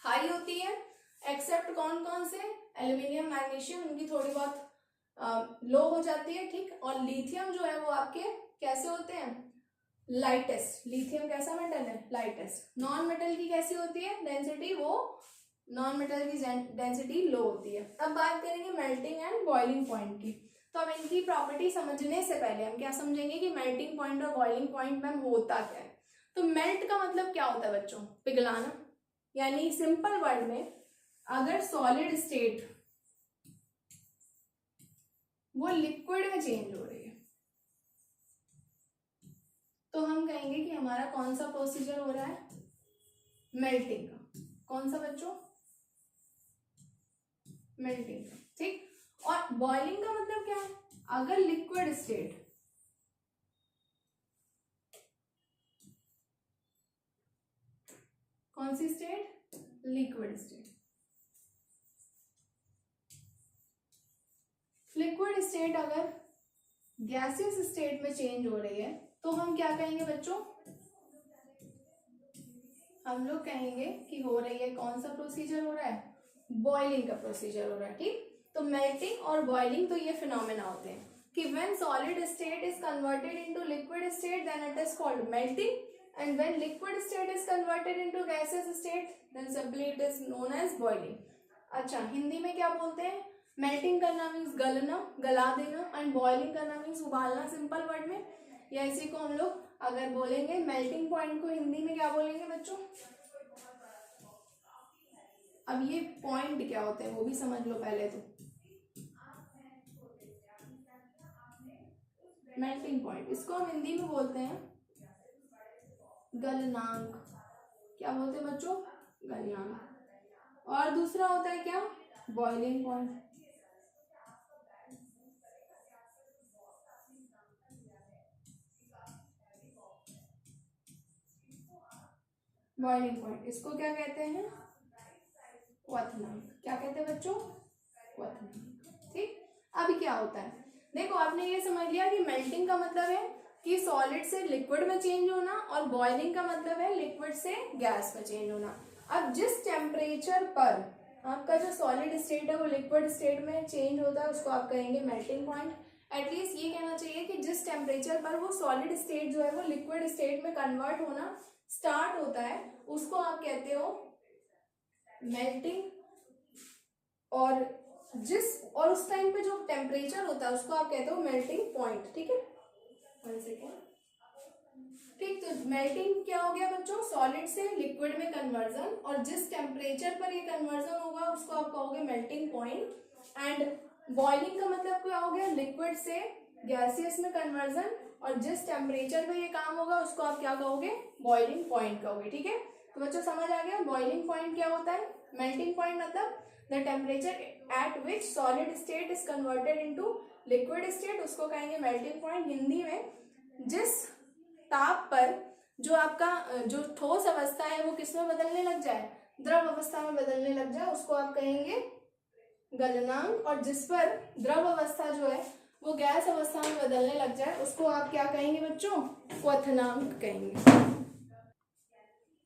हाई होती है, एक्सेप्ट कौन कौन से, एल्यूमिनियम, मैग्नीशियम, उनकी थोड़ी बहुत लो हो जाती है। ठीक, और लिथियम जो है वो आपके कैसे होते हैं, लाइटेस्ट। लिथियम कैसा मेटल है, लाइटेस्ट। नॉन मेटल की कैसी होती है डेंसिटी, वो नॉन मेटल की डेंसिटी लो होती है। अब बात करेंगे मेल्टिंग एंड बॉइलिंग पॉइंट की। तो अब इनकी प्रॉपर्टी समझने से पहले हम क्या समझेंगे कि मेल्टिंग पॉइंट और बॉइलिंग पॉइंट में होता क्या है। तो मेल्ट का मतलब क्या होता है बच्चों, पिघलाना, यानी सिंपल वर्ड में अगर सॉलिड स्टेट वो लिक्विड में चेंज हो रही है तो हम कहेंगे कि हमारा कौन सा प्रोसीजर हो रहा है, मेल्टिंग का। कौन सा बच्चों, मेल्टिंग का। ठीक, और बॉइलिंग का मतलब क्या है, अगर लिक्विड स्टेट कौन सी state? Liquid state. Liquid state अगर गैसियस स्टेट में चेंज हो रही है तो हम क्या कहेंगे बच्चों? हम लोग कहेंगे कि हो रही है, कौन सा प्रोसीजर हो रहा है? बॉइलिंग का प्रोसीजर हो रहा है। ठीक, तो मेल्टिंग और बॉइलिंग तो ये फिनोमेना होते हैं कि when solid state is converted into liquid state then it is called melting, and when liquid state is converted into gaseous state then simply it is known as boiling। अच्छा, हिंदी में क्या बोलते हैं? मेल्टिंग करना means गलना, गला देना, and boiling करना means उबालना, सिंपल वर्ड में। या इसी को हम लोग अगर बोलेंगे मेल्टिंग पॉइंट को हिंदी में क्या बोलेंगे बच्चों? अब ये पॉइंट क्या होते हैं वो भी समझ लो पहले तो। मेल्टिंग पॉइंट, इसको हम हिंदी में बोलते हैं गलनांक। क्या बोलते हैं बच्चों? गलनांक। और दूसरा होता है क्या? Boiling point. बॉइलिंग पॉइंट, इसको क्या कहते हैं? क्वथनांक। क्या कहते हैं बच्चों? क्वथनांक। ठीक, अब क्या होता है देखो, आपने ये समझ लिया कि मेल्टिंग का मतलब है कि सॉलिड से लिक्विड में चेंज होना, और बॉइलिंग का मतलब है लिक्विड से गैस में चेंज होना। अब जिस टेम्परेचर पर आपका जो सॉलिड स्टेट है वो लिक्विड स्टेट में चेंज होता है उसको आप कहेंगे मेल्टिंग पॉइंट। एटलीस्ट ये कहना चाहिए कि जिस टेम्परेचर पर वो सॉलिड स्टेट जो है वो लिक्विड स्टेट में कन्वर्ट होना स्टार्ट होता है उसको आप कहते हो मेल्टिंग। और उस टाइम पे जो टेम्परेचर होता है उसको आप कहते हो मेल्टिंग पॉइंट। ठीक है, ठीक, तो मेल्टिंग क्या हो गया बच्चों? सॉलिड से लिक्विड में कन्वर्जन, और जिस टेम्परेचर पर ये कन्वर्जन होगा उसको आप कहोगे मेल्टिंग पॉइंट। एंड बॉइलिंग का मतलब क्या हो गया? लिक्विड से गैसियस में कन्वर्जन, और जिस टेम्परेचर पे ये काम होगा उसको आप क्या कहोगे? बॉइलिंग पॉइंट कहोगे। ठीक है, तो बच्चों समझ आ गया बॉइलिंग पॉइंट क्या होता है? मेल्टिंग पॉइंट मतलब the temperature at which solid state is converted into liquid state, उसको कहेंगे मेल्टिंग पॉइंट। हिंदी में जिस ताप पर जो आपका जो ठोस अवस्था है वो किसमें बदलने लग जाए? द्रव अवस्था में बदलने लग जाए, उसको आप कहेंगे गलनांक। और जिस पर द्रव अवस्था जो है वो गैस अवस्था में बदलने लग जाए उसको आप क्या कहेंगे बच्चों? क्वथनांक कहेंगे।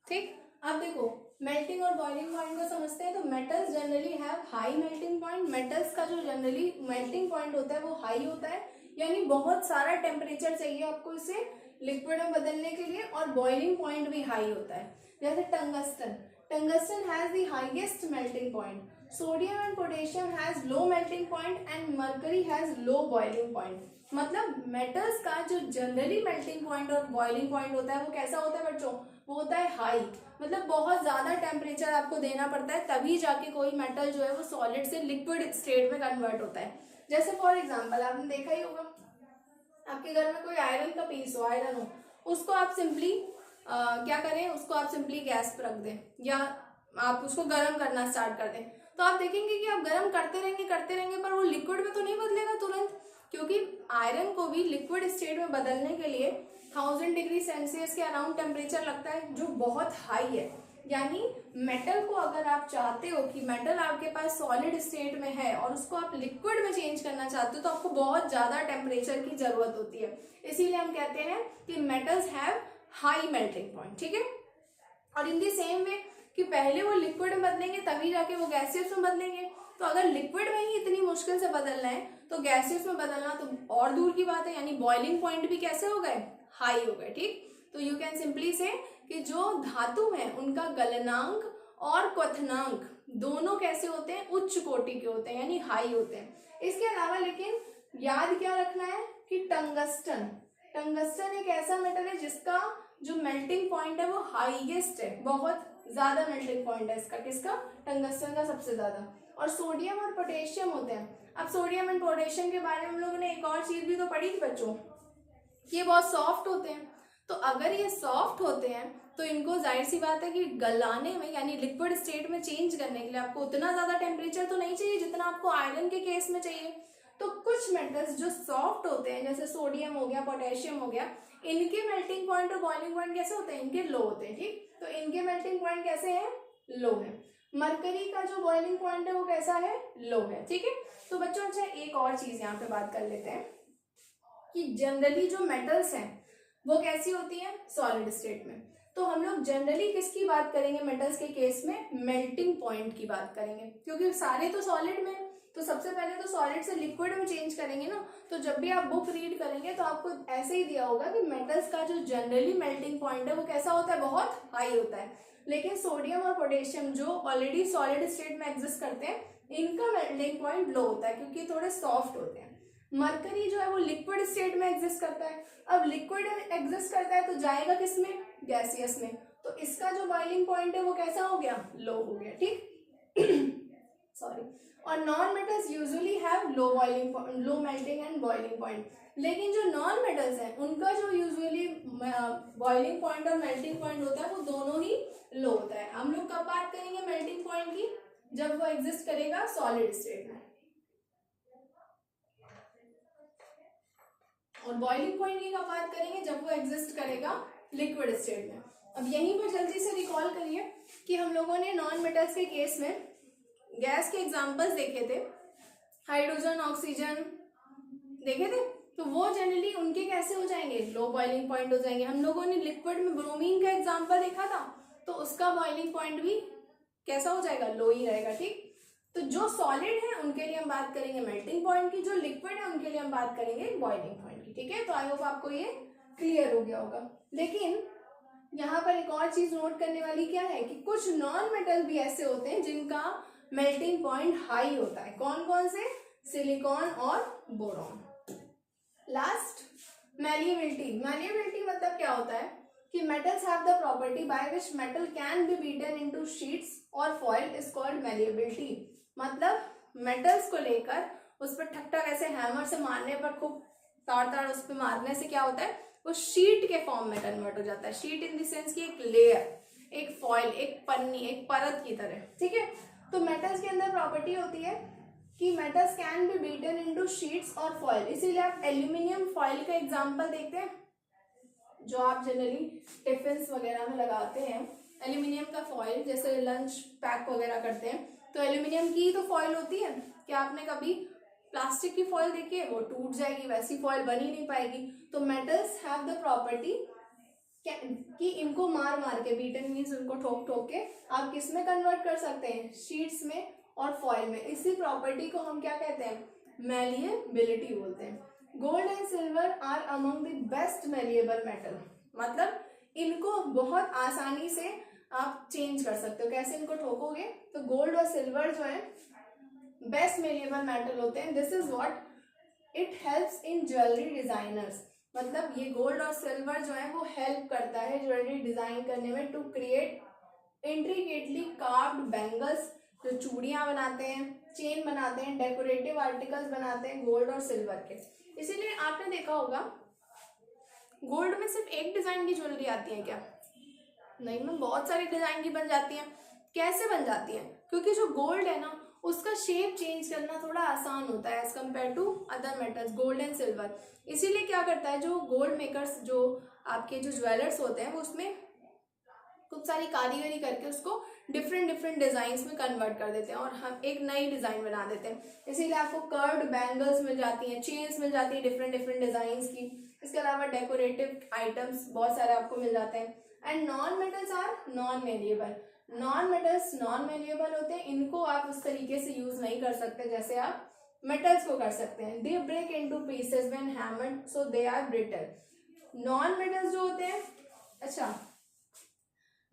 ठीक, अब देखो मेल्टिंग और बॉइलिंग पॉइंट को समझते हैं। तो metals generally have high melting point. Metals का जो जनरली मेल्टिंग पॉइंट होता है वो हाई होता है, यानी बहुत सारा टेम्परेचर चाहिए आपको इसे लिक्विड में बदलने के लिए, और बॉइलिंग पॉइंट भी हाई होता है। जैसे tungsten, tungsten has the highest melting point. Sodium and potassium has low melting point and mercury has low boiling point. मतलब मेटल्स का जो जनरली मेल्टिंग पॉइंट और बॉइलिंग पॉइंट होता है वो कैसा होता है बच्चों? वो होता है हाई। मतलब बहुत ज्यादा टेम्परेचर आपको देना पड़ता है तभी जाके कोई मेटल जो है वो सॉलिड से लिक्विड स्टेट में कन्वर्ट होता है। जैसे फॉर एग्जांपल आपने देखा ही होगा, आपके घर में कोई आयरन का पीस हो, आयरन हो, उसको आप सिंपली क्या करें? उसको आप सिंपली गैस पर रख दें या आप उसको गर्म करना स्टार्ट कर दें, तो आप देखेंगे कि आप गर्म करते रहेंगे पर वो लिक्विड में तो नहीं बदलेगा तुरंत, क्योंकि आयरन को भी लिक्विड स्टेट में बदलने के लिए 1000 डिग्री सेल्सियस के अराउंड टेम्परेचर लगता है, जो बहुत हाई है। यानी मेटल को अगर आप चाहते हो कि मेटल आपके पास सॉलिड स्टेट में है और उसको आप लिक्विड में चेंज करना चाहते हो तो आपको बहुत ज्यादा टेम्परेचर की जरूरत होती है। इसीलिए हम कहते हैं कि metals have high melting point. ठीक है, और इन दी सेम वे कि पहले वो लिक्विड में बदलेंगे तभी जाके वो गैसियस में बदलेंगे। तो अगर लिक्विड में ही इतनी मुश्किल से बदलना है तो गैसियस में बदलना तो और दूर की बात है। यानी बॉइलिंग पॉइंट भी कैसे हो गए? हाई हो गए। ठीक, तो यू कैन सिंपली से कि जो धातु है उनका गलनांक और क्वथनांक दोनों कैसे होते हैं? उच्च कोटि के होते हैं, यानी हाई होते हैं। इसके अलावा लेकिन याद क्या रखना है कि टंगस्टन, टंगस्टन एक ऐसा मेटल है जिसका जो मेल्टिंग पॉइंट है वो हाईएस्ट है, बहुत ज्यादा मेल्टिंग पॉइंट है इसका। किसका? टंगस्टन का सबसे ज्यादा। और सोडियम और पोटेशियम होते हैं। अब सोडियम एंड पोटेशियम के बारे में हम लोगों ने एक और चीज भी तो पढ़ी थी बच्चों, ये बहुत सॉफ्ट होते हैं। तो अगर ये सॉफ्ट होते हैं तो इनको जाहिर सी बात है कि गलाने में यानी लिक्विड स्टेट में चेंज करने के लिए आपको उतना ज्यादा टेम्परेचर तो नहीं चाहिए जितना आपको आयरन के केस में चाहिए। तो कुछ मेटल्स जो सॉफ्ट होते हैं जैसे सोडियम हो गया, पोटेशियम हो गया, इनके मेल्टिंग पॉइंट और बॉइलिंग पॉइंट कैसे होते हैं? इनके लो होते हैं, ठीक। तो इनके मेल्टिंग पॉइंट कैसे है? लो है। मरकरी का जो बॉइलिंग पॉइंट है वो कैसा है? लो है, ठीक है। तो बच्चों अच्छा एक और चीज यहाँ पे बात कर लेते हैं कि जनरली जो मेटल्स हैं वो कैसी होती हैं? सॉलिड स्टेट में। तो हम लोग जनरली किसकी बात करेंगे मेटल्स के केस में? मेल्टिंग पॉइंट की बात करेंगे, क्योंकि सारे तो सॉलिड में, तो सबसे पहले तो सॉलिड से लिक्विड में चेंज करेंगे ना। तो जब भी आप बुक रीड करेंगे तो आपको ऐसे ही दिया होगा कि मेटल्स का जो जनरली मेल्टिंग पॉइंट है वो कैसा होता है? बहुत हाई होता है। लेकिन सोडियम और पोटेशियम जो ऑलरेडी सॉलिड स्टेट में एग्जिस्ट करते हैं, इनका मेल्टिंग पॉइंट लो होता है क्योंकि थोड़े सॉफ्ट होते हैं। मरकरी जो है वो लिक्विड स्टेट में एग्जिस्ट करता है। अब लिक्विड एग्जिस्ट करता है तो जाएगा किस में? गैसियस में। तो इसका जो बॉइलिंग पॉइंट है वो कैसा हो गया? लो हो गया, ठीक। सॉरी। और non metals usually have low melting and boiling point. लेकिन जो नॉन मेटल्स हैं उनका जो यूजुअली बॉइलिंग पॉइंट और मेल्टिंग पॉइंट होता है वो दोनों ही लो होता है। हम लोग कब बात करेंगे मेल्टिंग पॉइंट की? जब वो एग्जिस्ट करेगा सॉलिड स्टेट में, और बॉइलिंग पॉइंट की कब बात करेंगे? जब वो एग्जिस्ट करेगा लिक्विड स्टेट में। अब यहीं पर जल्दी से रिकॉल करिए कि हम लोगों ने नॉन मेटल्स के केस में गैस के एग्जांपल्स देखे थे, हाइड्रोजन, ऑक्सीजन देखे थे। तो वो जनरली उनके कैसे हो जाएंगे? लो बॉइलिंग पॉइंट हो जाएंगे। हम लोगों ने लिक्विड में ब्रोमीन का एग्जांपल देखा था, तो उसका बॉइलिंग पॉइंट भी कैसा हो जाएगा? लो ही रहेगा, ठीक। तो जो सॉलिड है उनके लिए हम बात करेंगे मेल्टिंग पॉइंट की, जो लिक्विड है उनके लिए हम बात करेंगे बॉइलिंग पॉइंट की, ठीक है। तो आई होप आपको ये क्लियर हो गया होगा। लेकिन यहाँ पर एक और चीज नोट करने वाली क्या है कि कुछ नॉन मेटल भी ऐसे होते हैं जिनका मेल्टिंग पॉइंट हाई होता है। कौन कौन से? सिलिकॉन और बोरॉन। Last, malleability. मैलिएबिलिटी मतलब क्या होता है कि metals have the property by which metal can be beaten into sheets और फॉइल इज कॉल्ड मैलिएबिलिटी। मतलब मेटल्स को लेकर उस पर ठक ठक ऐसे हैमर से मारने पर, खूब ताड़ ताड़ उस पर मारने से क्या होता है? वो शीट के फॉर्म में कन्वर्ट हो जाता है। शीट इन द सेंस की एक लेयर, एक फॉइल, एक पन्नी, एक परत की तरह, ठीक है। तो मेटल्स के अंदर प्रॉपर्टी होती है कि metals can be beaten into sheets और फॉइल। इसीलिए आप एल्यूमिनियम फॉइल का एग्जांपल देखते हैं जो आप जनरली टिफिन वगैरह में लगाते हैं। एल्यूमिनियम का फॉइल, जैसे लंच पैक वगैरह करते हैं तो एल्यूमिनियम की तो फॉइल होती है। क्या आपने कभी प्लास्टिक की फॉइल देखी है? वो टूट जाएगी, वैसी फॉइल बन ही नहीं पाएगी। तो मेटल्स हैव द प्रॉपर्टी कि इनको मार मार के, बीटन मीन्स उनको ठोक ठोक के आप किस में कन्वर्ट कर सकते हैं? शीट्स में और फॉइल में। इसी प्रॉपर्टी को हम क्या कहते हैं? मैलिएबिलिटी बोलते हैं। Gold and silver are among the best malleable metal. मतलब इनको बहुत आसानी से आप चेंज कर सकते हो। कैसे इनको ठोकोगे? तो गोल्ड और सिल्वर जो है बेस्ट मैलिएबल मेटल होते हैं। This is what it helps in jewellery designers. मतलब ये गोल्ड और सिल्वर जो है वो हेल्प करता है ज्वेलरी डिजाइन करने में, to create intricately carved bangles, जो चूड़ियां बनाते हैं, चेन बनाते हैं, डेकोरेटिव आर्टिकल्स बनाते हैं गोल्ड और सिल्वर के। इसीलिए आपने देखा होगा गोल्ड में सिर्फ एक डिजाइन की ज्वेलरी आती है क्या? नहीं मैम, बहुत सारी डिजाइन की बन जाती है। कैसे बन जाती है? क्योंकि जो गोल्ड है ना उसका शेप चेंज करना थोड़ा आसान होता है as compared to other metals, gold and silver. इसीलिए क्या करता है जो गोल्ड मेकर्स, जो आपके जो ज्वेलर्स होते हैं, वो उसमें खूब सारी कारीगरी करके उसको डिफरेंट डिफरेंट डिजाइन में कन्वर्ट कर देते हैं और हम एक नई डिजाइन बना देते हैं। इसीलिए आपको कर्व्ड बैंगल्स मिल जाती हैं, चेन्स मिल जाती हैं डिफरेंट डिफरेंट डिजाइन की। इसके अलावा डेकोरेटिव आइटम्स बहुत सारे आपको मिल जाते हैं। And non metals are non malleable. Non metals non malleable होते हैं, इनको आप उस तरीके से यूज नहीं कर सकते जैसे आप मेटल्स को कर सकते हैं। They break into pieces when hammered, so they are brittle. Non metals जो होते हैं, अच्छा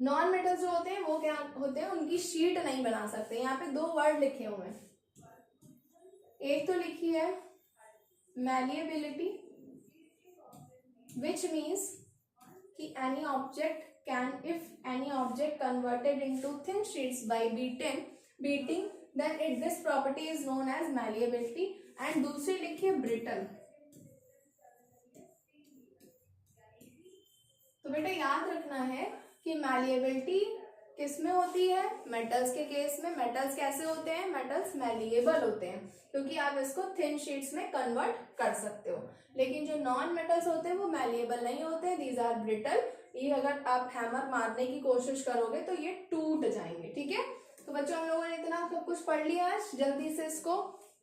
नॉन मेटल्स जो होते हैं वो क्या होते हैं? उनकी शीट नहीं बना सकते। यहाँ पे दो वर्ड लिखे हुए हैं, एक तो लिखी है मैलिएबिलिटी, विच मीन्स कि any object can, if any object converted into thin sheets by beating then this property is known as malleability। and दूसरी लिखिए brittle। तो बेटा याद रखना है कि malleability किस में होती है? मेटल्स के केस में। मेटल्स कैसे होते हैं? मेटल्स मैलिएबल होते हैं, क्योंकि आप इसको थिन शीट्स में कन्वर्ट कर सकते हो। लेकिन जो नॉन मेटल्स होते हैं वो मैलिएबल नहीं होते, दीज आर ब्रिटल। ये अगर आप हैमर मारने की कोशिश करोगे तो ये टूट जाएंगे। ठीक है, तो बच्चों हम लोगों ने इतना सब कुछ पढ़ लिया आज। जल्दी से इसको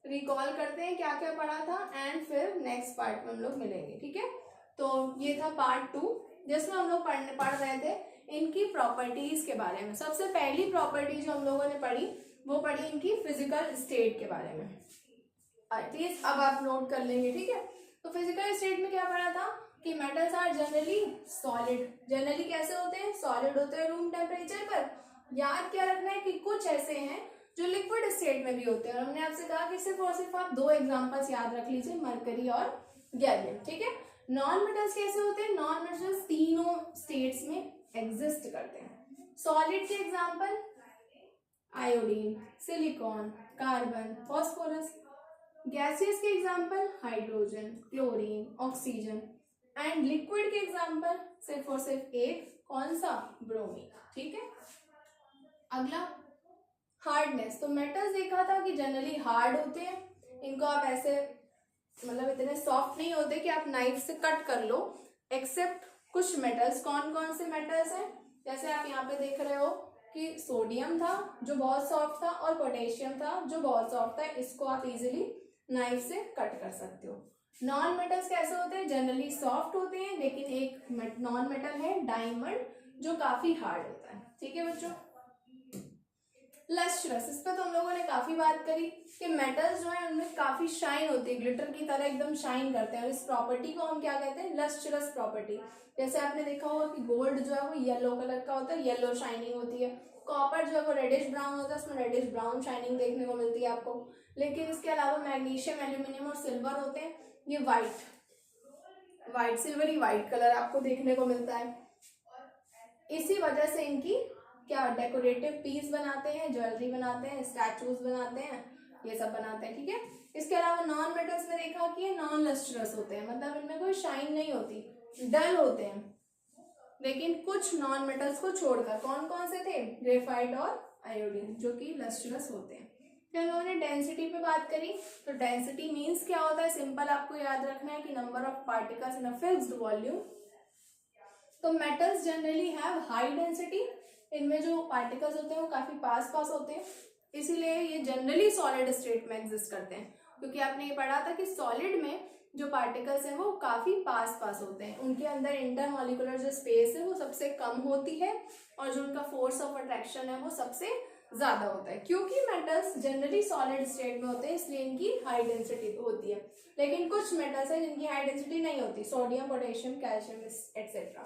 रिकॉल करते हैं क्या क्या पढ़ा था, एंड फिर नेक्स्ट पार्ट में हम लोग मिलेंगे। ठीक है, तो ये था पार्ट 2, जिसमें हम लोग पढ़ रहे थे इनकी प्रॉपर्टीज के बारे में। सबसे पहली प्रॉपर्टी जो हम लोगों ने पढ़ी वो पढ़ी इनकी फिजिकल स्टेट के बारे में। प्लीज अब आप नोट कर लेंगे। ठीक है, तो फिजिकल स्टेट में क्या पढ़ा था कि metals are generally solid. Generally कैसे होते हैं? सॉलिड होते हैं रूम टेम्परेचर पर। याद क्या रखना है कि कुछ ऐसे हैं जो लिक्विड स्टेट में भी होते हैं, और हमने आपसे कहा कि सिर्फ और सिर्फ आप 2 एग्जांपल्स याद रख लीजिए, मरकरी और गैलियम। ठीक है, नॉन मेटल्स कैसे होते हैं? नॉन मेटल्स तीनों स्टेट्स में एग्जिस्ट करते हैं। सॉलिड के example iodine, silicon, carbon, phosphorus. Gases के example hydrogen, chlorine, oxygen. And liquid के एग्जांपल सिर्फ और सिर्फ एक, कौन सा? ब्रोमीन। ठीक है, अगला हार्डनेस। तो मेटल्स देखा था कि जनरली हार्ड होते हैं, इनको आप ऐसे मतलब इतने सॉफ्ट नहीं होते कि आप नाइफ से कट कर लो, एक्सेप्ट कुछ मेटल्स। कौन कौन से मेटल्स हैं? जैसे आप यहाँ पे देख रहे हो कि सोडियम था जो बहुत सॉफ्ट था, और पोटेशियम था जो बहुत सॉफ्ट था। इसको आप इजीली नाइफ से कट कर सकते हो। नॉन मेटल्स कैसे होते हैं? जनरली सॉफ्ट होते हैं, लेकिन एक नॉन मेटल है डायमंड जो काफी हार्ड होता है। ठीक है बच्चों, लस्ट्रस, इस पर तो हम लोगों ने काफी बात करी कि मेटल्स जो है उनमें काफी शाइन होती है, ग्लिटर की तरह एकदम शाइन करते हैं, और इस प्रॉपर्टी को हम क्या कहते हैं? Lustrous property. जैसे आपने देखा होगा कि गोल्ड जो है वो येलो कलर का होता है, येलो शाइनिंग होती है। कॉपर जो है वो रेडिश ब्राउन होता है, उसमें रेडिश ब्राउन शाइनिंग देखने को मिलती है आपको। लेकिन इसके अलावा मैग्नीशियम, एल्यूमिनियम और सिल्वर होते हैं, ये व्हाइट सिल्वरी व्हाइट कलर आपको देखने को मिलता है। इसी वजह से इनकी क्या डेकोरेटिव पीस बनाते हैं, ज्वेलरी बनाते हैं, स्टैचूज बनाते हैं, ये सब बनाते हैं। ठीक है, इसके अलावा नॉन मेटल्स में देखा कि ये नॉन लस्ट्रस होते हैं, मतलब इनमें कोई शाइन नहीं होती, डल होते हैं। लेकिन कुछ नॉन मेटल्स को छोड़कर, कौन कौन से थे? ग्रेफाइट और आयोडीन, जो कि लस्ट्रस होते हैं। फिर हम लोगों ने डेंसिटी पे बात करी। तो डेंसिटी मीन्स क्या होता है? सिंपल आपको याद रखना है कि number of particles in a fixed volume. तो metals generally have high density, इनमें जो पार्टिकल्स होते हैं वो काफी पास होते हैं, इसीलिए ये जनरली सॉलिड स्टेट में एग्जिस्ट करते हैं। क्योंकि आपने ये पढ़ा था कि सॉलिड में जो पार्टिकल्स हैं वो काफी पास होते हैं, उनके अंदर इंटरमॉलिक्यूलर जो स्पेस है वो सबसे कम होती है, और जो उनका फोर्स ऑफ अट्रैक्शन है वो सबसे ज्यादा होता है। क्योंकि मेटल्स जनरली सॉलिड स्टेट में होते हैं, इसलिए इनकी हाई डेंसिटी होती है। लेकिन कुछ मेटल्स हैं जिनकी हाई डेंसिटी नहीं होती, sodium, potassium, calcium etcetera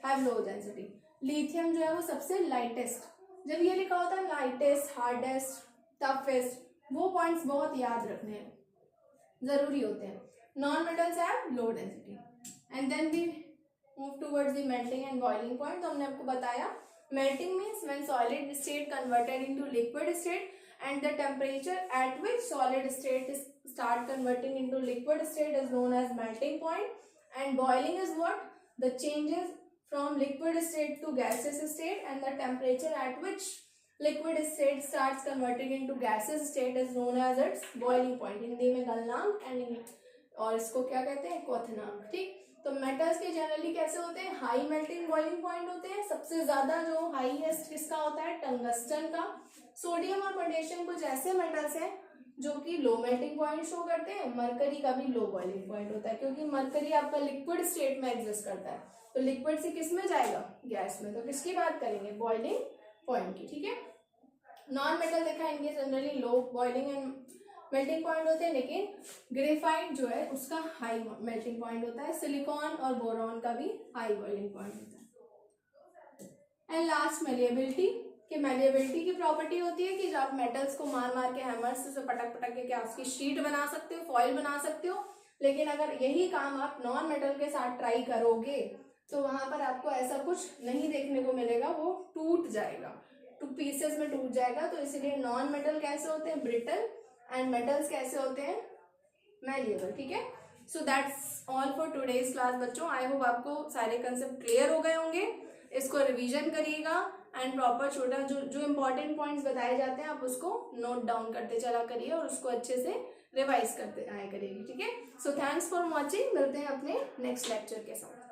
have low density. Lithium जो है वो सबसे लाइटेस्ट, जब ये लिखा होता है लाइटेस्ट, हार्डेस्ट, टफेस्ट, वो पॉइंट्स बहुत याद रखने हैं, जरूरी होते हैं। Non metals have low density. And then we move towards the melting and boiling point. तो हमने आपको बताया melting means when solid state converted into liquid state, and the temperature at which solid state is start converting into liquid state is known as melting point. And boiling is what? The changes from liquid state to gaseous state, and the temperature at which liquid state starts converting into gaseous state is known as its boiling point। Hindi में गलनांक, और इसको क्या कहते हैं? क्वथनांक। ठीक, तो मेटल्स के जनरली कैसे होते हैं? हाई मेल्टिंग बॉइलिंग पॉइंट होते हैं। सबसे ज्यादा जो हाईएस्ट किसका होता है? टंगस्टन का। सोडियम और पोटेशियम कुछ ऐसे मेटल्स हैं जो कि लो मेल्टिंग पॉइंट शो करते हैं। मरकरी का भी लो बॉइलिंग पॉइंट होता है, क्योंकि मरकरी आपका लिक्विड स्टेट में एग्जिस्ट करता है, तो लिक्विड से किस में जाएगा? गैस में। तो किसकी बात करेंगे? बॉइलिंग पॉइंट की। ठीक है, नॉन मेटल देखा इनके generally low boiling and melting point होते हैं, लेकिन ग्रेफाइट जो है उसका हाई मेल्टिंग पॉइंट होता है। सिलिकॉन और बोरॉन का भी हाई बॉइलिंग पॉइंट होता है। एंड लास्ट मेलिएबिलिटी, कि मेलिएबिलिटी की प्रॉपर्टी होती है कि जब आप मेटल्स को मार मार के हैमर से पटक के क्या उसकी शीट बना सकते हो, फॉइल बना सकते हो। लेकिन अगर यही काम आप नॉन मेटल के साथ ट्राई करोगे तो वहां पर आपको ऐसा कुछ नहीं देखने को मिलेगा, वो टूट जाएगा, टू पीसेस में टूट जाएगा। तो इसीलिए नॉन मेटल कैसे होते हैं? ब्रिटल, एंड मेटल्स कैसे होते हैं? मैलिएबल। ठीक है, so that's all for today's class बच्चों। आई होप आपको सारे कंसेप्ट क्लियर हो गए होंगे। इसको रिवीजन करिएगा एंड प्रॉपर छोटा जो जो इम्पोर्टेंट पॉइंट्स बताए जाते हैं आप उसको नोट डाउन करते चला करिए और उसको अच्छे से रिवाइज करते आया करिएगा, ठीक है। सो थैंक्स फॉर वॉचिंग, मिलते हैं अपने नेक्स्ट लेक्चर के साथ।